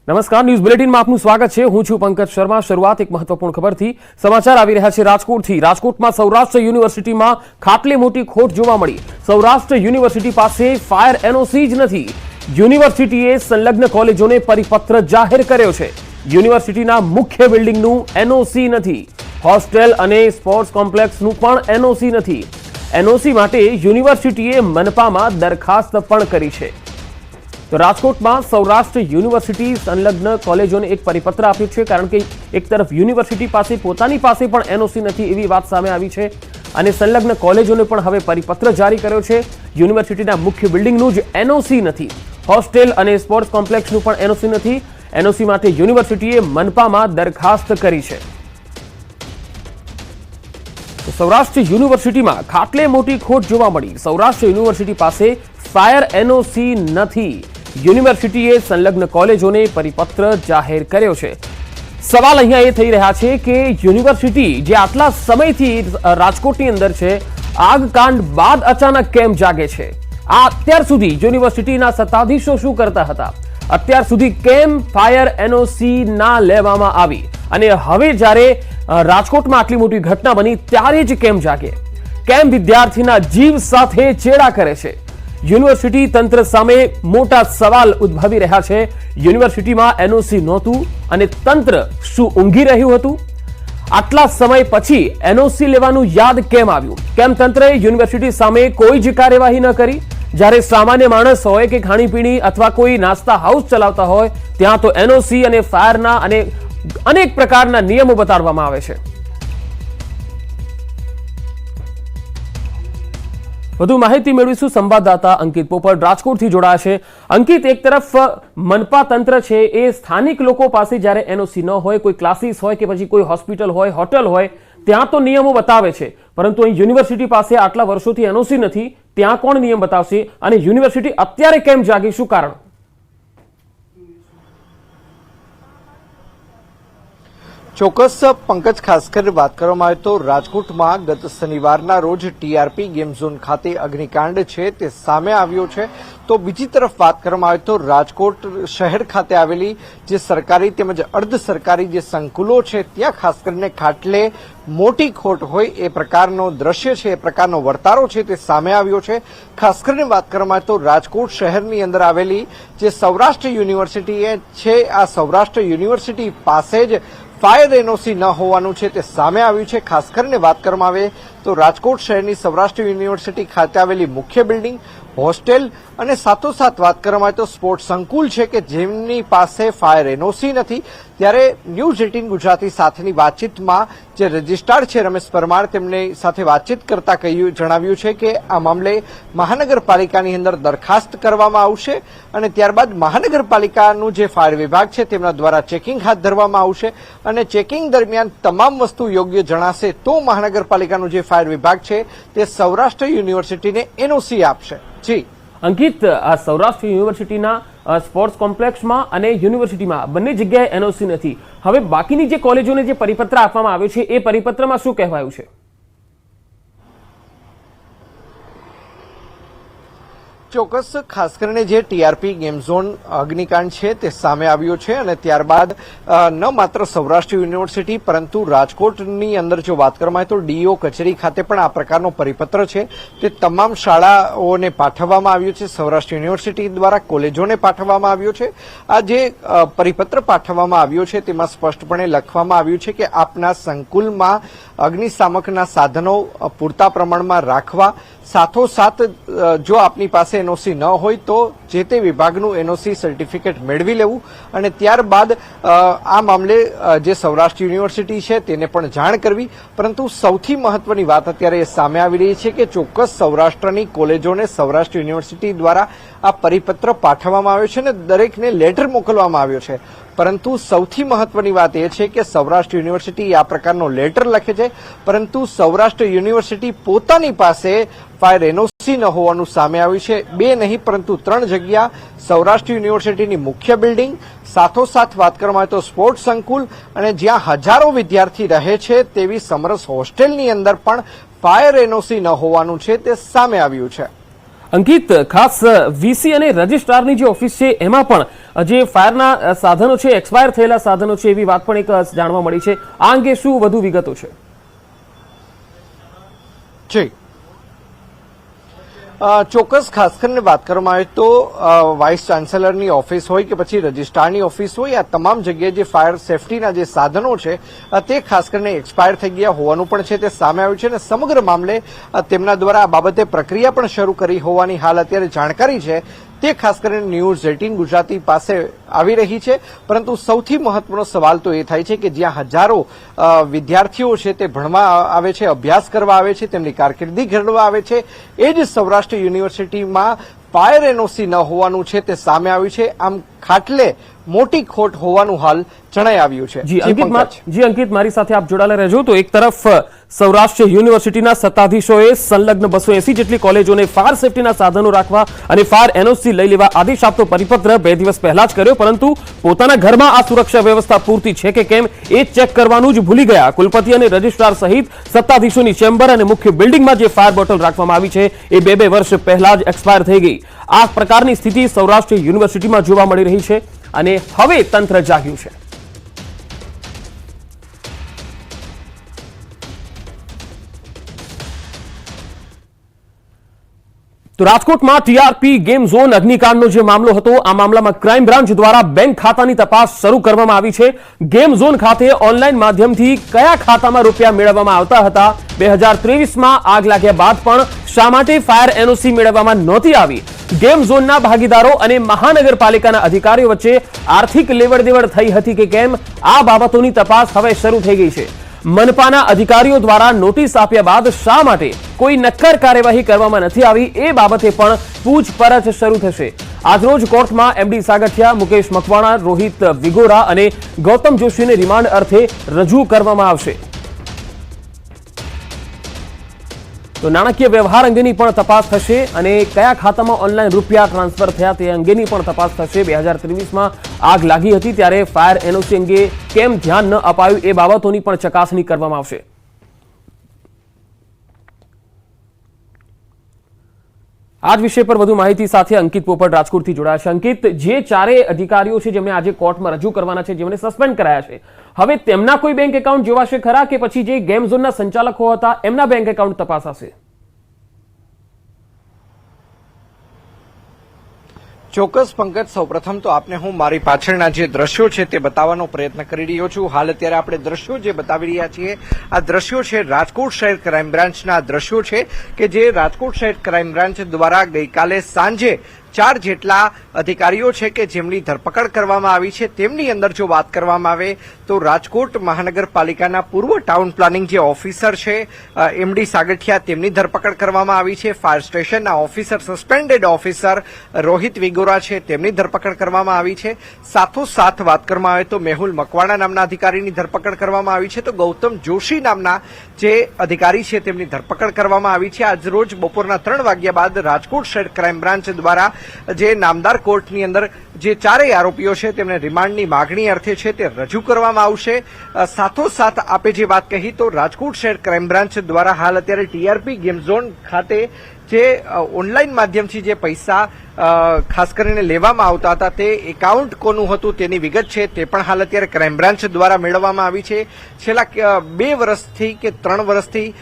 નમસ્કાર, ન્યૂઝ બુલેટિનમાં આપનું સ્વાગત છે। હું છું પંકજ શર્મા। શરૂઆત એક મહત્વપૂર્ણ ખબરથી। સમાચાર આવી રહ્યા છે રાજકોટથી। રાજકોટમાં સૌરાષ્ટ્ર યુનિવર્સિટીમાં ખાટલી મોટી ખોટ જોવા મળી। સૌરાષ્ટ્ર યુનિવર્સિટી પાસે ફાયર એનઓસી જ નથી। યુનિવર્સિટીએ સંલગ્ન કોલેજોને પરિપત્ર જાહેર કર્યો છે। યુનિવર્સિટીના મુખ્ય બિલ્ડિંગનું એનઓસી નથી। હોસ્ટેલ અને સ્પોર્ટ્સ કોમ્પ્લેક્સનું પણ એનઓસી નથી। એનઓસી માટે યુનિવર્સિટીએ મનપામાં દરખાસ્ત પણ કરી છે। તો રાજકોટમાં સૌરાષ્ટ્ર યુનિવર્સિટી સંલગ્ન કોલેજોને એક પરિપત્ર આપ્યો છે, કારણ કે એક તરફ યુનિવર્સિટી પાસે પોતાની પાસે પણ એનઓસી નથી એવી વાત સામે આવી છે અને સંલગ્ન કોલેજોને પણ હવે પરિપત્ર જારી કર્યો છે। યુનિવર્સિટીના મુખ્ય બિલ્ડિંગનું જ એનઓસી નથી। હોસ્ટેલ અને સ્પોર્ટ્સ કોમ્પ્લેક્સનું પણ એનઓસી નથી। એનઓસી માટે યુનિવર્સિટીએ મનપામાં દરખાસ્ત કરી છે। સૌરાષ્ટ્ર યુનિવર્સિટીમાં ખાટલે મોટી ખોટ જોવા મળી। સૌરાષ્ટ્ર યુનિવર્સિટી પાસે ફાયર એનઓસી નથી। યુનિવર્સિટીએ સંલગ્ન કોલેજોને પરિપત્ર જાહેર કર્યો છે। સવાલ અહીંયા એ થઈ રહ્યા છે કે યુનિવર્સિટી જે આટલા સમયથી રાજકોટની અંદર છે, આગકાંડ બાદ અચાનક કેમ જાગે છે? આ અત્યાર સુધી યુનિવર્સિટીના સત્તાધીશો શું કરતા હતા? અત્યાર સુધી કેમ ફાયર એનઓસી ના લેવામાં આવી? અને હવે જ્યારે રાજકોટમાં આટલી મોટી ઘટના બની ત્યારે જ કેમ જાગે? કેમ વિદ્યાર્થીના જીવ સાથે ચેડા કરે છે? યુનિવર્સિટી તંત્ર સામે મોટા સવાલ ઉદ્ભવી રહ્યા છે। યુનિવર્સિટીમાં એનઓસી નહોતું અને તંત્ર શું ઊંઘી રહ્યું હતું? આટલા સમય પછી એનઓસી લેવાનું યાદ કેમ આવ્યું? કેમ તંત્રએ યુનિવર્સિટી સામે કોઈ જ કાર્યવાહી ન કરી? જ્યારે સામાન્ય માણસ હોય કે ખાણીપીણી અથવા કોઈ નાસ્તા હાઉસ ચલાવતા હોય ત્યાં તો એનઓસી અને ફાયરના અને અનેક પ્રકારના નિયમો બતાડવામાં આવે છે। વધુ માહિતી મેળવીશું સંવાદદાતા અંકિત પોપટ રાજકોટથી જોડાયા છે। અંકિત, એક તરફ મનપા તંત્ર છે એ સ્થાનિક લોકો પાસે જ્યારે એનઓસી ન હોય, કોઈ ક્લાસીસ હોય કે પછી કોઈ હોસ્પિટલ હોય, હોટલ હોય, ત્યાં તો નિયમો બતાવે છે, પરંતુ અહીં યુનિવર્સિટી પાસે આટલા વર્ષોથી એનઓસી નથી। ત્યાં કોણ નિયમ બતાવશે? અને યુનિવર્સિટી અત્યારે કેમ જાગી? શું કારણ? ચોક્કસ પંકજ, ખાસ કરીને વાત કરવામાં આવે તો રાજકોટમાં ગત શનિવારના રોજ ટીઆરપી ગેમ ઝોન ખાતે અગ્નિકાંડ છે તે સામે આવ્યો છે। તો બીજી તરફ વાત કરવામાં આવે તો રાજકોટ શહેર ખાતે આવેલી જે સરકારી તેમજ અર્ધ સરકારી જે સંકુલો છે ત્યાં ખાસ કરીને ખાટલે મોટી ખોટ હોય એ પ્રકારનો દ્રશ્ય છે, એ પ્રકારનો વર્તારો છે તે સામે આવ્યો છે। ખાસ કરીને વાત કરવામાં આવે તો રાજકોટ શહેરની અંદર આવેલી જે સૌરાષ્ટ્ર યુનિવર્સિટી છે, આ સૌરાષ્ટ્ર યુનિવર્સિટી પાસે જ ફાયર એનઓસી ન હોવાનું છે તે સામે આવ્યું છે। ખાસ કરીને વાત કરવામાં આવે તો રાજકોટ શહેરની સૌરાષ્ટ્ર યુનિવર્સિટી ખાતે આવેલી મુખ્ય બિલ્ડિંગ, હોસ્ટેલ અને સાથોસાથ વાત કરવામાં આવે તો સ્પોર્ટ્સ સંકુલ છે કે જેમની પાસે ફાયર એનઓસી નથી। ત્યારે ન્યૂઝ 18 ગુજરાતી સાથેની વાતચીતમાં જે રજિસ્ટ્રાર છે રમેશ પરમાર, તેમની સાથે વાતચીત કરતા જણાવ્યું છે કે આ મામલે મહાનગરપાલિકાની અંદર દરખાસ્ત કરવામાં આવશે અને ત્યારબાદ મહાનગરપાલિકાનું જે ફાયર વિભાગ છે તેમના દ્વારા ચેકિંગ હાથ ધરવામાં આવશે અને ચેકિંગ દરમિયાન તમામ વસ્તુ યોગ્ય જણાશે તો મહાનગરપાલિકાનું જે ફાયર વિભાગ છે તે સૌરાષ્ટ્ર યુનિવર્સિટીને એનઓસી આપશે। જી અંકિત, આ સૌરાષ્ટ્ર યુનિવર્સિટીના સ્પોર્ટ્સ કોમ્પ્લેક્સમાં અને યુનિવર્સિટીમાં બંને જગ્યાએ એનઓસી નથી। હવે બાકીની જે કોલેજોને જે પરિપત્ર આપવામાં આવ્યો છે એ પરિપત્રમાં શું કહેવાયું છે? ચોક્કસ, ખાસ કરીને જે ટીઆરપી ગેમ ઝોન અગ્નિકાંડ છે તે સામે આવ્યો છે અને ત્યારબાદ ન માત્ર સૌરાષ્ટ્ર યુનિવર્સિટી પરંતુ રાજકોટની અંદર જો વાત કરવામાં આવે તો ડીઓ કચેરી ખાતે પણ આ પ્રકારનો પરિપત્ર છે તે તમામ શાળાઓને પાઠવવામાં આવ્યો છે। સૌરાષ્ટ્ર યુનિવર્સિટી દ્વારા કોલેજોને પાઠવવામાં આવ્યો છે। આ જે પરિપત્ર પાઠવવામાં આવ્યો છે તેમાં સ્પષ્ટપણે લખવામાં આવ્યું છે કે આપના સંકુલમાં અગ્નિશામકના સાધનો પૂરતા પ્રમાણમાં રાખવા, સાથોસાથ જો આપની પાસે એનઓસી ન હોય તો જે તે વિભાગનું એનઓસી સર્ટિફિકેટ મેળવી લેવું અને ત્યારબાદ આ મામલે જે સૌરાષ્ટ્ર યુનિવર્સિટી છે તેને પણ જાણ કરવી। પરંતુ સૌથી મહત્વની વાત અત્યારે સામે આવી રહી છે કે ચોક્કસ સૌરાષ્ટ્રની કોલેજોને સૌરાષ્ટ્ર યુનિવર્સિટી દ્વારા આ પરિપત્ર પાઠવવામાં આવ્યો છે અને દરેકને લેટર મોકલવામાં આવ્યો છે। પરંતુ સૌથી મહત્વની વાત એ છે કે સૌરાષ્ટ્ર યુનિવર્સિટી આ પ્રકારનો લેટર લખે છે, પરંતુ સૌરાષ્ટ્ર યુનિવર્સિટી પોતાની પાસે ફાયર એનઓસી ન હોવાનું સામે આવ્યું છે। 2 નહીં પરંતુ 3 જગ્યા સૌરાષ્ટ્ર યુનિવર્સિટીની મુખ્ય બિલ્ડિંગ, સાથોસાથ વાત કરવામાં આવે તો સ્પોર્ટ્સ સંકુલ અને જ્યાં હજારો વિદ્યાર્થી રહે છે તેવી સમરસ હોસ્ટેલની અંદર પણ ફાયર એનઓસી ન હોવાનું છે તે સામે આવ્યું છે। અંકિત, ખાસ વીસી અને રજિસ્ટ્રારની જે ઓફિસ છે એમાં પણ જે ફાયરના સાધનો છે, એક્સપાયર થયેલા સાધનો છે એવી વાત પણ એક જાણવા મળી છે. આ અંગે શું વધુ વિગતો છે? જી ચોક્કસ, ખાસ કરીને વાત કરવામાં આવે તો વાઇસ ચાન્સેલરની ઓફિસ હોય કે પછી રજિસ્ટ્રારની ઓફિસ હોય, આ તમામ જગ્યાએ જે ફાયર સેફટીના જે સાધનો છે તે ખાસ કરીને એક્સપાયર થઈ ગયા હોવાનું પણ છે તે સામે આવ્યું છે અને સમગ્ર મામલે તેમના દ્વારા આ બાબતે પ્રક્રિયા પણ શરૂ કરી હોવાની હાલ અત્યારે જાણકારી છે તે ખાસ કરીને ન્યૂઝ 18 ગુજરાતી પાસે આવી રહી છે. પરંતુ સૌથી મહત્વનો સવાલ તો એ થાય છે કે જ્યાં હજારો વિદ્યાર્થીઓ છે તે ભણવા આવે છે, અભ્યાસ કરવા આવે છે, તેમની કારકિર્દી ઘડવા આવે છે, એ જ સૌરાષ્ટ્ર યુનિવર્સિટીમાં ફાયર એનઓસી ન હોવાનું છે તે સામે આવ્યું છે. આમ ખાટલે મોટી ખોટ હોવાનું હાલ જણાઈ આવ્યું છે. જી અંકિત, મારી સાથે આપ જોડાયેલા રહેજો. તો એક તરફ સૌરાષ્ટ્ર યુનિવર્સિટીના સત્તાધીશોએ સંલગ્ન 280 જેટલી કોલેજોને ફાયર સેફટીના સાધનો રાખવા અને ફાયર એનઓસી લઈ લેવા આદેશ આપતો પરિપત્ર 2 દિવસ પહેલા જ કર્યો, પરંતુ પોતાના ઘરમાં આ સુરક્ષા વ્યવસ્થા પૂરતી છે કે કેમ એ ચેક કરવાનું જ ભૂલી ગયા. કુલપતિ અને રજિસ્ટ્રાર સહિત સત્તાધીશોની ચેમ્બર અને મુખ્ય બિલ્ડિંગમાં જે ફાયર બોટલ રાખવામાં આવી છે એ 2 વર્ષ પહેલા જ એક્સપાયર થઈ ગઈ. આ પ્રકારની સ્થિતિ સૌરાષ્ટ્ર યુનિવર્સિટીમાં જોવા મળી રહી છે અને હવે તંત્ર જાગ્યું છે. તો રાજકોટમાં ટીઆરપી ગેમ ઝોન અગ્નિકાંડનો જે મામલો હતો, આ મામલામાં ક્રાઇમ બ્રાન્ચ દ્વારા બેંક ખાતાની તપાસ શરૂ કરવામાં આવી છે. ગેમ ઝોન ખાતે ઓનલાઈન માધ્યમથી કયા ખાતામાં રૂપિયા મેળવવામાં આવતા હતા? 2023માં આગ લાગ્યા બાદ પણ શા માટે ફાયર એનઓસી મેળવવામાં નહોતી આવી? ગેમ ઝોનના ભાગીદારો અને મહાનગરપાલિકાના અધિકારીઓ વચ્ચે આર્થિક લેવડદેવડ થઈ હતી કે કેમ? આ બાબતોની તપાસ હવે શરૂ થઈ ગઈ છે. મનપાના અધિકારીઓ દ્વારા નોટિસ આપ્યા બાદ શા માટે કોઈ નક્કર કાર્યવાહી કરવામાં નથી આવી એ બાબતે પણ પૂછપરછ શરૂ થશે. આજરોજ કોર્ટમાં એમડી સાગઠિયા, મુકેશ મકવાણા, રોહિત વિગોરા અને ગૌતમ જોશીને રિમાન્ડ અર્થે રજૂ કરવામાં આવશે. તો નાણાકીય વ્યવહાર અંગેની પણ તપાસ થશે અને કયા ખાતામાં ઓનલાઈન રૂપિયા ટ્રાન્સફર થયા તે અંગેની પણ તપાસ થશે. 2023માં આગ લાગી હતી ત્યારે ફાયર એનઓસી અંગે કેમ ધ્યાન ન અપાયું એ બાબતોની પણ ચકાસણી કરવામાં આવશે. આ જ વિષય પર વધુ માહિતી સાથે અંકિત પોપટ રાજકોટથી જોડાયા છે. અંકિત, જે ચારેય અધિકારીઓ છે જેમને આજે કોર્ટમાં રજૂ કરવાના છે, જેમને સસ્પેન્ડ કરાયા છે, હવે તેમના કોઈ બેંક એકાઉન્ટ જોવાશે ખરા કે પછી જે ગેમ ઝોનના સંચાલકો હતા એમના બેંક એકાઉન્ટ તપાસાશે? ચોક્કસ પંકજ, સૌપ્રથમ તો આપને હું મારી પાછળના જે દ્રશ્યો છે તે બતાવવાનો પ્રયત્ન કરી રહ્યો છું. હાલ અત્યારે આપણે દ્રશ્યો જે બતાવી રહ્યા છીએ આ દ્રશ્યો છે રાજકોટ શહેર ક્રાઇમ બ્રાન્ચના દ્રશ્યો છે કે જે રાજકોટ શહેર ક્રાઇમ બ્રાન્ચ દ્વારા ગઈકાલે સાંજે 4 જેટલા અધિકારીઓ છે કે જેમની ધરપકડ કરવામાં આવી છે. તેમની અંદર જો વાત કરવામાં આવે તો રાજકોટ મહાનગરપાલિકાના પૂર્વ ટાઉન પ્લાનિંગ જે ઓફિસર છે એમડી સાગઠિયા, તેમની ધરપકડ કરવામાં આવી છે. ફાયર સ્ટેશનના officer, suspended officer Rohit Vigora છે, તેમની ધરપકડ કરવામાં આવી છે. સાથોસાથ વાત કરવામાં આવે તો મેહુલ મકવાણા નામના અધિકારીની ધરપકડ કરવામાં આવી છે. તો ગૌતમ જોશી નામના જે અધિકારી છે તેમની ધરપકડ કરવામાં આવી છે. આજ રોજ બપોરના 3 વાગ્યા બાદ રાજકોટ શહેર ક્રાઇમ બ્રાન્ચ દ્વારા જે નામદાર કોર્ટની અંદર જે ચારેય આરોપીઓ છે તેમને રિમાન્ડની માગણી અર્થે છે તે રજૂ કરવામાં આવશે. સાથોસાથ આપે જે વાત કહી તો રાજકોટ શહેર ક્રાઇમ બ્રાન્ચ દ્વારા હાલ અત્યારે ટીઆરપી ગેમ ઝોન ખાતે જે ઓનલાઈન માધ્યમથી જે પૈસા ખાસ કરીને લેવામાં આવતા હતા તે એકાઉન્ટ કોનું હતું તેની વિગત છે તે પણ હાલ અત્યારે ક્રાઇમ બ્રાન્ચ દ્વારા મેળવવામાં આવી છે. છેલ્લા 2 વર્ષથી કે 3 વર્ષથી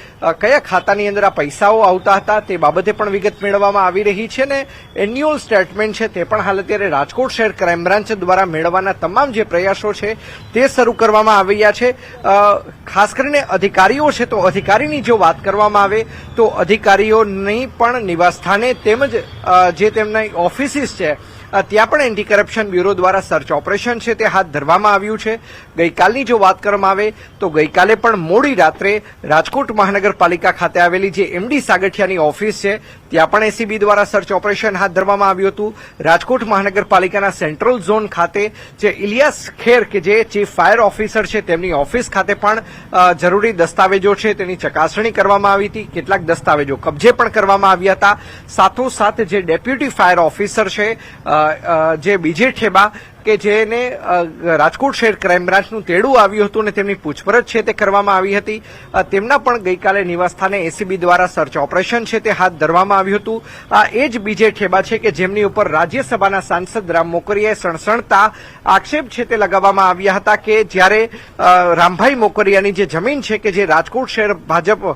કયા ખાતાની અંદર આ પૈસાઓ આવતા હતા તે બાબતે પણ વિગત મેળવવામાં આવી રહી છે ને એન્યુઅલ સ્ટેટમેન્ટ છે તે પણ હાલ અત્યારે રાજકોટ શહેર ક્રાઇમ બ્રાન્ચ દ્વારા મેળવવાના તમામ જે પ્રયાસો છે તે શરૂ કરવામાં આવ્યા છે. ખાસ કરીને અધિકારીઓ છે તો અધિકારીની જો વાત કરવામાં આવે તો અધિકારીઓની પણ નિવાસસ્થાને તેમજ જે તેમના ઓફિસીસ છે ત્યાં પણ એન્ટી કરપ્શન બ્યુરો દ્વારા સર્ચ ઓપરેશન છે તે હાથ ધરવામાં આવ્યું છે. ગઈકાલની જો વાત કરવામાં આવે તો ગઈકાલે પણ મોડી રાત્રે રાજકોટ મહાનગરપાલિકા ખાતે આવેલી જે એમડી સાગઠિયાની ઓફિસ છે ત્યાં પણ એસીબી દ્વારા સર્ચ ઓપરેશન હાથ ધરવામાં આવ્યું હતું. રાજકોટ મહાનગરપાલિકાના સેન્ટ્રલ ઝોન ખાતે જે ઇલિયાસ ખેર કે જે ચીફ ફાયર ઓફિસર છે તેમની ઓફિસ ખાતે પણ જરૂરી દસ્તાવેજો છે તેની ચકાસણી કરવામાં આવી હતી. કેટલાક દસ્તાવેજો કબજે પણ કરવામાં આવ્યા હતા. સાથોસાથ જે ડેપ્યુટી ફાયર ઓફિસર છે જે બીજે ઠેબા કે જેને રાજકોટ શહેર ક્રાઇમ બ્રાન્ચનું તેડું આવ્યું હતું અને તેમની પૂછપરછ છે તે કરવામાં આવી હતી. તેમના પણ ગઈકાલે નિવાસસ્થાને એસીબી દ્વારા સર્ચ ઓપરેશન છે તે હાથ ધરવામાં આવ્યું હતું. એ જ બીજે ઠેબા છે કે જેમની ઉપર રાજ્યસભાના સાંસદ રામ મોકરિયાએ સણસણતા આક્ષેપ છે તે લગાવવામાં આવ્યા હતા કે જ્યારે રામભાઈ મોકરિયાની જે જમીન છે કે જે રાજકોટ શહેર ભાજપ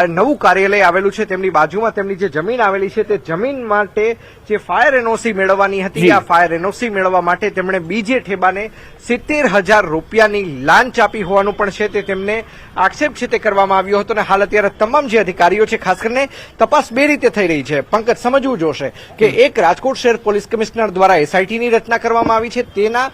નવું કાર્યાલય આવેલું છે તેમની બાજુમાં તેમની જે જમીન આવેલી છે તે જમીન માટે જે ફાયર એનઓસી મેળવવાની હતી, આ ફાયર એનઓસી મેળવવા માટે તેમણે બીજે ઠેબાને 70,000 રૂપિયાની લાંચ આપી હોવાનું પણ છે તે તેમને આક્ષેપ છે તે કરવામાં આવ્યો હતો. અને હાલ અત્યારે તમામ જે અધિકારીઓ છે ખાસ કરીને તપાસ બે રીતે થઈ રહી છે. પંકજ, સમજવું જોશે કે એક રાજકોટ શહેર પોલીસ કમિશનર દ્વારા એસઆઈટીની રચના કરવામાં આવી છે, તેના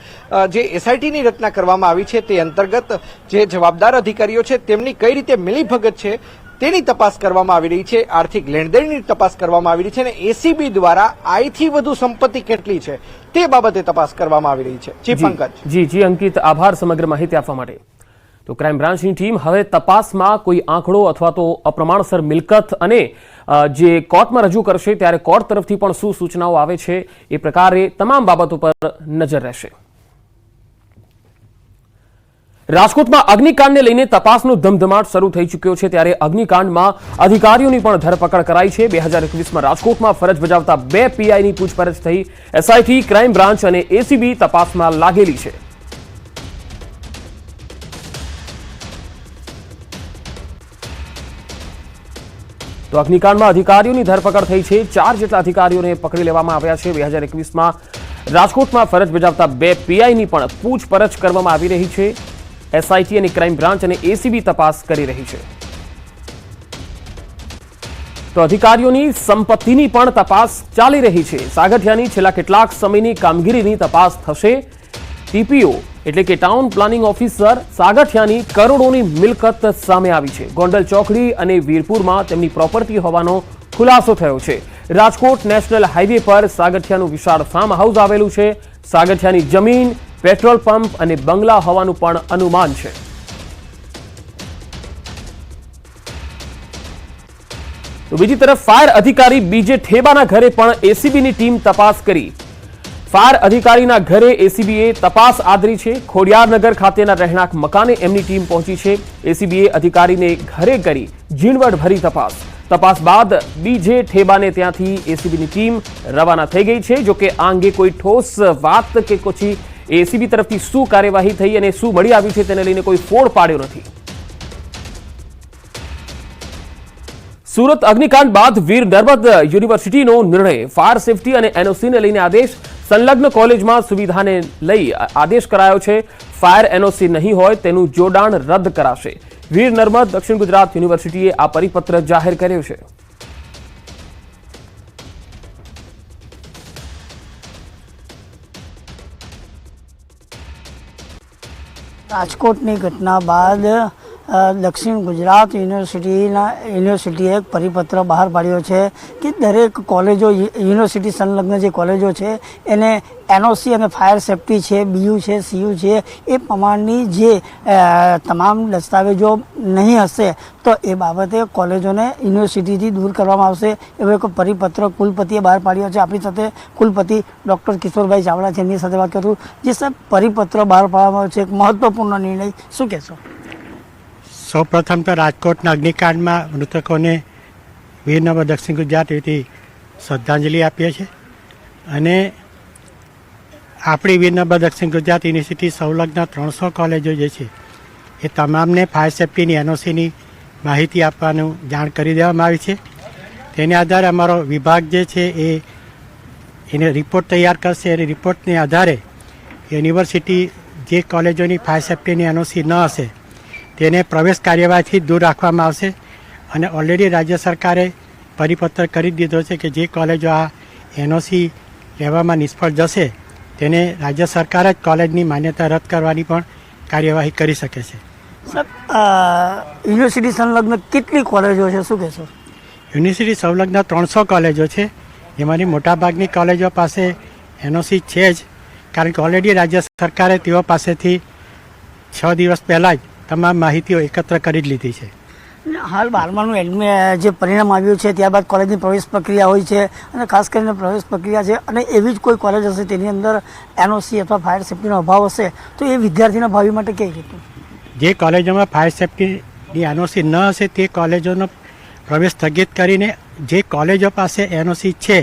જે એસઆઈટીની રચના કરવામાં આવી છે તે અંતર્ગત જે જવાબદાર અધિકારીઓ છે તેમની કઈ રીતે મિલીભગત છે તેની તપાસ કરવામાં આવી રહી છે. આર્થિક લેણદેણની તપાસ કરવામાં આવી રહી છે અને એસીબી દ્વારા આઈથી વધુ સંપત્તિ કેટલી છે તે બાબતે તપાસ કરવામાં આવી રહી છે. જી પંકજ. જી અંકિત, આભાર સમગ્ર માહિતી આપવા માટે. તો ક્રાઇમ બ્રાન્ચની ટીમ હવે તપાસમાં કોઈ આંકડો અથવા તો અપ્રમાણસર મિલકત અને જે કોર્ટમાં રજૂ કરશે ત્યારે કોર્ટ તરફથી પણ શું સૂચનાઓ આવે છે એ પ્રકારે તમામ બાબતો પર નજર રહેશે. રાજકોટમાં અગ્નિકાંડને લઈને તપાસનો ધમધમાટ શરૂ થઈ ચૂક્યો છે ત્યારે અગ્નિકાંડમાં અધિકારીઓની પણ ધરપકડ કરાઈ છે. 2021માં રાજકોટમાં ફરજ બજાવતા 2 પીઆઈની પૂછપરછ થઈ. એસઆઈટી, ક્રાઇમ બ્રાન્ચ અને એસીબી તપાસમાં લાગેલી છે. તો અગ્નિકાંડમાં અધિકારીઓની ધરપકડ થઈ છે. 4 જેટલા અધિકારીઓને પકડી લેવામાં આવ્યા છે. 2021માં રાજકોટમાં ફરજ બજાવતા 2 પીઆઈની પણ પૂછપરછ કરવામાં આવી રહી છે. એસઆઈટી અને ક્રાઇમ બ્રાન્ચ અને એસીબી તપાસ કરી રહી છે. તો અધિકારીઓની સંપત્તિની પણ તપાસ ચાલી રહી છે. સાગઠિયાની છેલ્લા કેટલાક સમયની કામગીરીની તપાસ થશે. ટીપીઓ એટલે કે ટાઉન પ્લાનિંગ ઓફિસર સાગઠિયાની કરોડોની મિલકત સામે આવી છે. ગોંડલ ચોકડી અને વીરપુરમાં તેમની પ્રોપર્ટી હોવાનો ખુલાસો થયો છે. રાજકોટ નેશનલ હાઈવે પર સાગઠિયાનું વિશાળ ફાર્મ હાઉસ આવેલું છે. સાગઠિયાની જમીન, પેટ્રોલ પંપ અને બંગલા હોવાનું પણ અનુમાન છે. તો બીજી તરફ ફાયર અધિકારી બીજે ઠેબાના ઘરે પણ એસીબીની ટીમ તપાસ કરી. ફાયર અધિકારીના ઘરે એસીબીએ તપાસ આદરી છે. ખોડિયારનગર ખાતેના રહેણાંક મકાને એમની ટીમ પહોંચી છે. એસીબીએ અધિકારીને ઘરે કરી ઝીણવટભરી તપાસ. તપાસ બાદ બીજે ઠેબાને ત્યાંથી એસીબીની ટીમ રવાના થઈ ગઈ છે. જોકે આ અંગે કોઈ ઠોસ વાત કે પછી એસીબી તરફથી શું કાર્યવાહી થઈ અને શું મળી આવી છે તેને લઈને કોઈ ફોડ પાડ્યો નથી. સુરત અગ્નિકાંડ બાદ વીર નર્મદ યુનિવર્સિટીનો નિર્ણય. ફાયર સેફટી અને એનઓસીને લઈને આદેશ. સંલગ્ન કોલેજમાં સુવિધાને લઈ આદેશ કરાયો છે. ફાયર એનઓસી નહીં હોય તેનું જોડાણ રદ કરાશે. વીર નર્મદ દક્ષિણ ગુજરાત યુનિવર્સિટીએ આ પરિપત્ર જાહેર કર્યો છે. રાજકોટની ઘટના બાદ દક્ષિણ ગુજરાત યુનિવર્સિટીએ એક પરિપત્ર બહાર પાડ્યો છે કે દરેક કોલેજો, યુનિવર્સિટી સંલગ્ન જે કોલેજો છે એને એનઓસી અને ફાયર સેફટી છે, બીયુ છે, સીયુ છે એ પ્રમાણની જે તમામ દસ્તાવેજો નહીં હશે તો એ બાબતે કોલેજોને યુનિવર્સિટીથી દૂર કરવામાં આવશે એવો એક પરિપત્ર કુલપતિએ બહાર પાડ્યો છે. આપણી સાથે કુલપતિ ડૉક્ટર કિશોરભાઈ ચાવડા છે, એમની સાથે વાત કરું. જે સાહેબ પરિપત્ર બહાર પાડવામાં આવ્યો છે, એક મહત્વપૂર્ણ નિર્ણય, શું કહેશો? સૌપ્રથમ તો રાજકોટના અગ્નિકાંડમાં મૃતકોને વીર નર્મદ દક્ષિણ ગુજરાતથી શ્રદ્ધાંજલિ આપીએ છીએ અને આપણી વીર નર્મદ દક્ષિણ ગુજરાત યુનિવર્સિટી સંલગ્ન 300 કોલેજો જે છે એ તમામને ફાયર સેફટીની એનઓસીની માહિતી આપવાનું જાણ કરી દેવામાં આવી છે. તેને આધારે અમારો વિભાગ જે છે એને રિપોર્ટ તૈયાર કરશે અને રિપોર્ટને આધારે યુનિવર્સિટી જે કોલેજોની ફાયર સેફટીની એનઓસી ન હશે તેને પ્રવેશ કાર્યવાહીથી દૂર રાખવામાં આવશે. અને ઓલરેડી રાજ્ય સરકારે પરિપત્ર કરી દીધો છે કે જે કોલેજો આ એનઓસી લેવામાં નિષ્ફળ જશે તેને રાજ્ય સરકાર જ કોલેજની માન્યતા રદ કરવાની પણ કાર્યવાહી કરી શકે છે. સર, યુનિવર્સિટી સંલગ્ન કેટલી કોલેજો છે, શું કહેશો? યુનિવર્સિટી સંલગ્ન 300 કોલેજો છે, જેમાંની મોટાભાગની કોલેજો પાસે એનઓસી છે જ, કારણ કે ઓલરેડી રાજ્ય સરકારે તેઓ પાસેથી 6 દિવસ પહેલાં જ તમામ માહિતીઓ એકત્ર કરી જ લીધી છે. હાલ 12માનું જે પરિણામ આવ્યું છે ત્યારબાદ કોલેજની પ્રવેશ પ્રક્રિયા હોય છે અને ખાસ કરીને પ્રવેશ પ્રક્રિયા છે અને એવી જ કોઈ કોલેજ હશે તેની અંદર એનઓસી અથવા ફાયર સેફ્ટીનો અભાવ હશે તો એ વિદ્યાર્થીના ભાવિ માટે કઈ રીતનું? જે કોલેજોમાં ફાયર સેફ્ટીની એનઓસી ન હશે તે કોલેજોનો પ્રવેશ સ્થગિત કરીને જે કોલેજો પાસે એનઓસી છે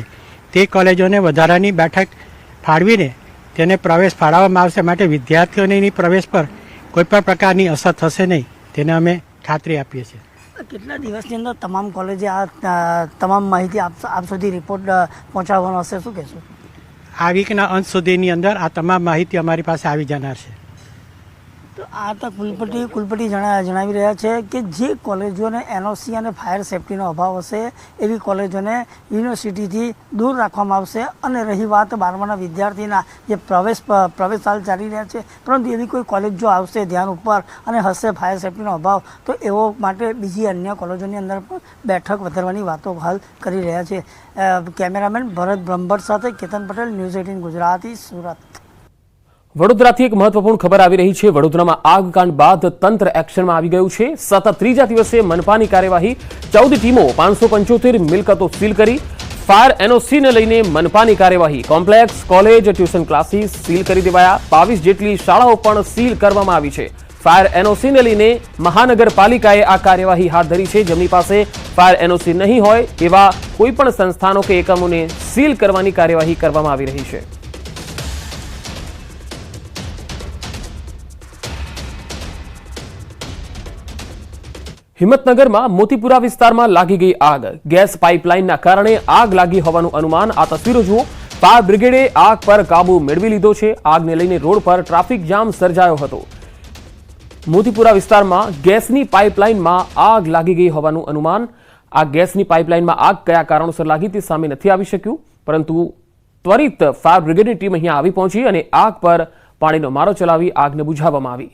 તે કોલેજોને વધારાની બેઠક ફાળવીને તેને પ્રવેશ ફાળવવામાં આવશે. માટે વિદ્યાર્થીઓની પ્રવેશ પર કોઈપણ પ્રકારની અસર થશે નહીં તેને અમે ખાતરી આપીએ છીએ. કેટલા દિવસની અંદર તમામ કોલેજે આ તમામ માહિતી આપ સુધી રિપોર્ટ પહોંચાડવાનો હશે, શું કહેશો? આ વીકના અંત સુધીની અંદર આ તમામ માહિતી અમારી પાસે આવી જનાર છે. તો આ તો કુલપતિ જણાવી રહ્યા છે કે જે કોલેજોને એનઓસી અને ફાયર સેફ્ટીનો અભાવ હશે એવી કોલેજોને યુનિવર્સિટીથી દૂર રાખવામાં આવશે. અને રહી વાત 12માના વિદ્યાર્થીના જે પ્રવેશ હાલ ચાલી રહ્યા છે, પરંતુ એવી કોઈ કોલેજ જો આવશે ધ્યાન ઉપર અને હશે ફાયર સેફ્ટીનો અભાવ તો એવો માટે બીજી અન્ય કોલેજોની અંદર પણ બેઠક વધારવાની વાતો હાલ કરી રહ્યા છે. કેમેરામેન ભરત બ્રહ્મભટ્ટ સાથે કેતન પટેલ, ન્યૂઝ 18 ગુજરાતી, સુરત. વડોદરાથી એક મહત્વપૂર્ણ ખબર આવી રહી છે. વડોદરામાં આગકાંડ બાદ તંત્ર એક્શનમાં આવી ગયું છે. સતત ત્રીજા દિવસે મનપાની કાર્યવાહી. 14 ટીમો 575 મિલકતો સીલ કરી. ફાયર એનઓસીને લઈને મનપાની કાર્યવાહી. Complex, college, tuition classes seal કરી દેવાયા. 22 જેટલી શાળાઓ પણ સીલ કરવામાં આવી છે. ફાયર એનઓસીને લઈને મહાનગરપાલિકાએ આ કાર્યવાહી હાથ ધરી છે. જેમની પાસે ફાયર એનઓસી નહીં હોય એવા કોઈ પણ સંસ્થાનો કે એકમોને સીલ કરવાની કાર્યવાહી કરવામાં આવી રહી છે. હિંમતનગરમાં મોતીપુરા વિસ્તારમાં લાગી ગઈ આગ. ગેસ પાઇપલાઇનના કારણે આગ લાગી હોવાનું અનુમાન. આ તસવીરો જુઓ. ફાયર બ્રિગેડે આગ પર કાબુ મેળવી લીધો છે. આગને લઈને રોડ પર ટ્રાફિક જામ સર્જાયો હતો. મોતીપુરા વિસ્તારમાં ગેસની પાઇપલાઇનમાં આગ લાગી ગઈ હોવાનું અનુમાન. આ ગેસની પાઇપલાઇનમાં આગ કયા કારણોસર લાગી તે સામે નથી આવી શક્યું, પરંતુ ત્વરિત ફાયર બ્રિગેડની ટીમ અહીંયા આવી પહોંચી અને આગ પર પાણીનો મારો ચલાવી આગને બુઝાવવામાં આવી.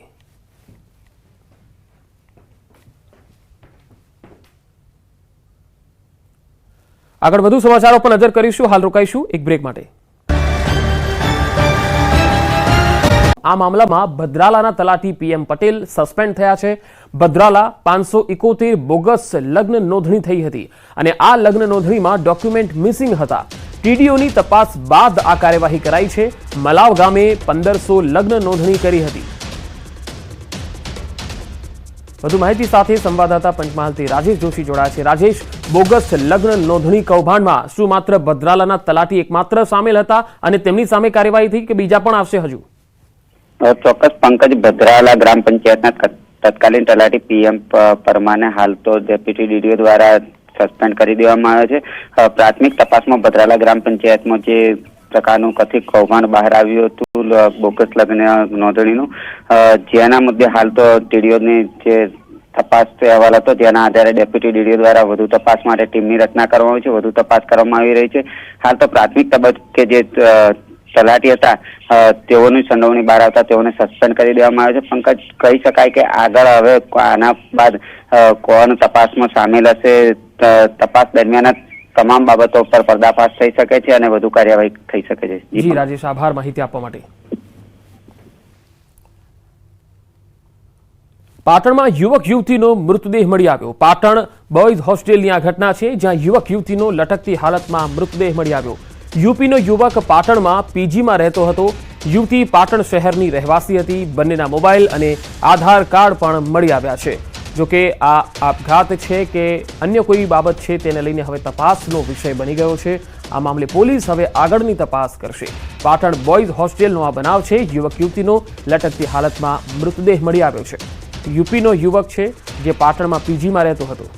આગળ વધુ સમાચારો પર નજર કરીશું. હાલ રોકાઈશું એક બ્રેક માટે. આ મામલામાં ભદ્રાલાના તલાટી PM પટેલ સસ્પેન્ડ થયા છે. ભદ્રાલા 571 બોગસ લગ્ન નોંધણી થઈ હતી અને આ લગ્ન નોંધણીમાં ડોક્યુમેન્ટ મિસિંગ હતા. TDOની તપાસ બાદ આ કાર્યવાહી કરાઈ છે. મલાવ ગામે 1500 લગ્ન નોંધણી કરી હતી. વધુ માહિતી સાથે સંવાદદાતા પંચમહાલથી રાજેશ જોશી જોડાયા છે. રાજેશ, બોગસ લગ્ન નોંધણી કૌભાંડમાં શું માત્ર ભદ્રાલાના તલાટી એકમાત્ર સામેલ હતા અને તેમની સામે કાર્યવાહી થઈ કે બીજા પણ આવશે હજુ? ચોક્કસ પંકજ, ભદ્રાલા ગ્રામ પંચાયતના તત્કાલીન તલાટી PM પરમાને હાલ તો ડેપ્યુટી DDO દ્વારા સસ્પેન્ડ કરી દેવામાં આવ્યો છે. પ્રાથમિક તપાસમાં ભદ્રાલા ગ્રામ પંચાયતમાં જે પ્રકારનું કથિત કૌભાંડ બહાર આવ્યું હતું બોગસ લગ્ન નોંધણીનું, જેના મુદ્દે હાલ તો TDOની જે તપાસ અહેવાલ હતો જેના આધારે ડેપ્યુટી DDO દ્વારા વધુ તપાસ માટે ટીમની રચના કરવામાં આવી છે. વધુ તપાસ કરવામાં આવી રહી છે. હાલ તો પ્રાથમિક તબક્કે જે તલાટી હતા તેઓની સંડોવણી બહાર આવતા તેઓને સસ્પેન્ડ કરી દેવામાં આવ્યો છે. પંકજ, કહી શકાય કે આગળ હવે આના બાદ કોણ તપાસમાં સામેલ હશે, તપાસ દરમિયાન તમામ બાબતો પર પર્દાફાશ થઈ શકે છે અને વધુ કાર્યવાહી થઈ શકે છે. જી રાજેશ, આભાર માહિતી આપવા માટે. પાટણમાં યુવક યુવતીનો મૃતદેહ મળી આવ્યો. પાટણ બોયઝ હોસ્ટેલની આ ઘટના છે, જ્યાં યુવક યુવતીનો લટકતી હાલતમાં મૃતદેહ મળી આવ્યો. યુપીનો યુવક પાટણમાં PGમાં રહેતો હતો. યુવતી પાટણ શહેરની રહેવાસી હતી. બંનેના મોબાઈલ અને આધાર કાર્ડ પણ મળી આવ્યા છે. જોકે આ આપઘાત છે કે અન્ય કોઈ બાબત છે તેને લઈને હવે તપાસનો વિષય બની ગયો છે. આ મામલે પોલીસ હવે આગળની તપાસ કરશે. પાટણ બોયઝ હોસ્ટેલનો આ બનાવ છે. યુવક યુવતીનો લટકતી હાલતમાં મૃતદેહ મળી આવ્યો છે. યુપીનો યુવક છે જે પાટણમાં PGમાં રહેતો હતો.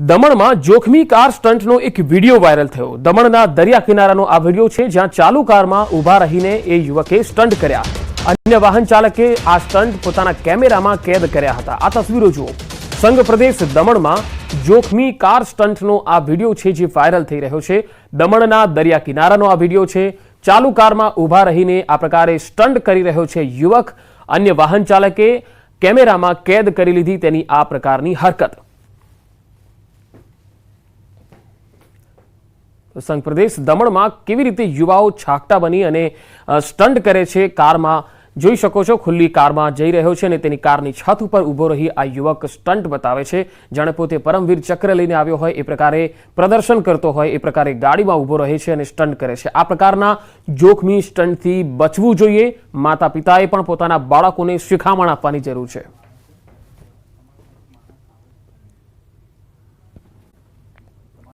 દમણમાં જોખમી કાર સ્ટન્ટનો એક વિડીયો વાયરલ થયો. દમણના દરિયા કિનારાનો આ વિડીયો છે, જ્યાં ચાલુ કારમાં ઊભા રહીને એ યુવકે સ્ટન્ટ કર્યા. અન્ય વાહન ચાલકે આ સ્ટન્ટ પોતાના કેમેરામાં કેદ કર્યા હતા. આ તસવીરો જુઓ. સંઘ પ્રદેશ દમણમાં જોખમી કાર સ્ટન્ટનો આ વિડીયો છે જે વાયરલ થઈ રહ્યો છે. દમણના દરિયા કિનારાનો આ વિડીયો છે. ચાલુ કારમાં ઊભા રહીને આ પ્રકારે સ્ટન્ટ કરી રહ્યો છે યુવક. અન્ય વાહન ચાલકે કેમેરામાં કેદ કરી લીધી તેની આ પ્રકારની હરકત. સંઘ પ્રદેશ દમણમાં કેવી રીતે યુવાઓ છાકટા બની અને સ્ટન્ટ કરે છે કારમાં, જોઈ શકો છો ખુલ્લી કારમાં જઈ રહ્યો છે અને તેની કારની છત ઉપર ઊભો રહી આ યુવક સ્ટન્ટ બતાવે છે, જાણે પોતે પરમવીર ચક્ર લઈને આવ્યો હોય એ પ્રકારે પ્રદર્શન કરતો હોય એ પ્રકારે ગાડીમાં ઊભો રહે છે અને સ્ટન્ટ કરે છે. આ પ્રકારના જોખમી સ્ટન્ટથી બચવું જોઈએ. માતા પિતાએ પણ પોતાના બાળકોને શિખામણ આપવાની જરૂર છે.